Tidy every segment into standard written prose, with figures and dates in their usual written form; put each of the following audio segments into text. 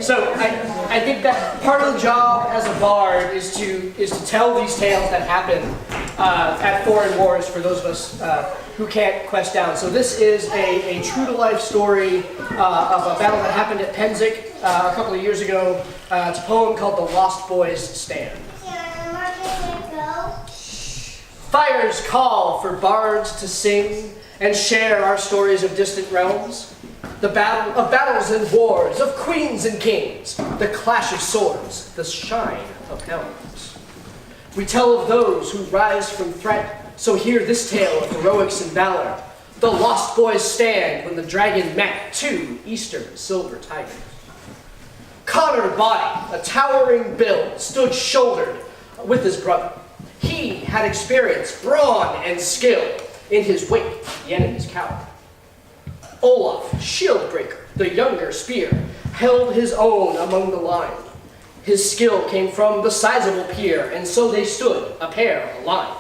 So I think that part of the job as a bard is to tell these tales that happen at foreign wars for those of us who can't quest down. So this is a true-to-life story of a battle that happened at Penzic a couple of years ago. It's a poem called The Lost Boys Stand. Fires call for bards to sing and share our stories of distant realms. The battle of battles and wars, of queens and kings, the clash of swords, the shine of helms. We tell of those who rise from threat, so hear this tale of heroics and valor. The lost boys stand when the dragon met two eastern silver tigers. Connor body, a towering build, stood shouldered with his brother. He had experience, brawn, and skill. In his wake, the enemy's cower. Olaf, shieldbreaker, the younger spear, held his own among the line. His skill came from the sizable peer, and so they stood, a pair, a line.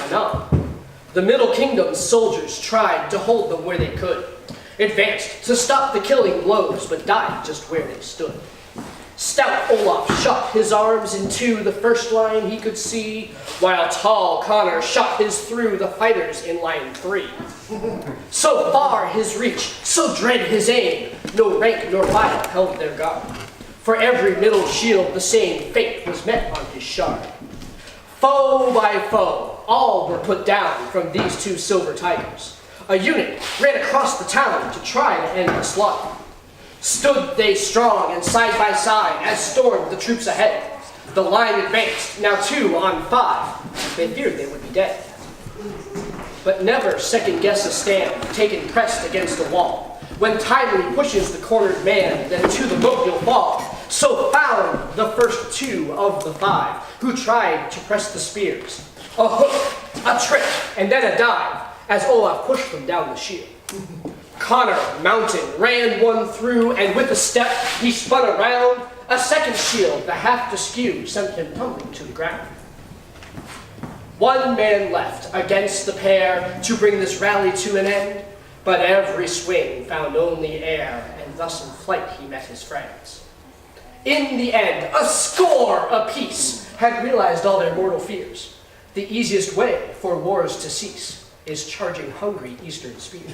Anon, the Middle Kingdom's soldiers tried to hold them where they could, advanced to stop the killing blows, but died just where they stood. Stout Olaf shot his arms into the first line he could see, while tall Connor shot his through the fighters in line 3. So far his reach, so dread his aim, no rank nor file held their guard. For every middle shield the same fate was met on his shard. Foe by foe, all were put down from these two silver tigers. A unit ran across the town to try to end the slaughter. Stood they strong and side by side as stormed the troops ahead. The line advanced, now 2 on 5. They feared they would be dead. But never second guess a stand, taken pressed against a wall. When timely pushes the cornered man, then to the moat you'll fall. So found the first 2 of the 5, who tried to press the spears. A hook, a trick, and then a dive, as Olaf pushed them down the shield. Connor, mounting, ran one through, and with a step he spun around. A second shield, the half askew, sent him tumbling to the ground. One man left against the pair to bring this rally to an end, but every swing found only air, and thus in flight he met his friends. In the end, a score apiece had realized all their mortal fears. The easiest way for wars to cease is charging hungry eastern spears.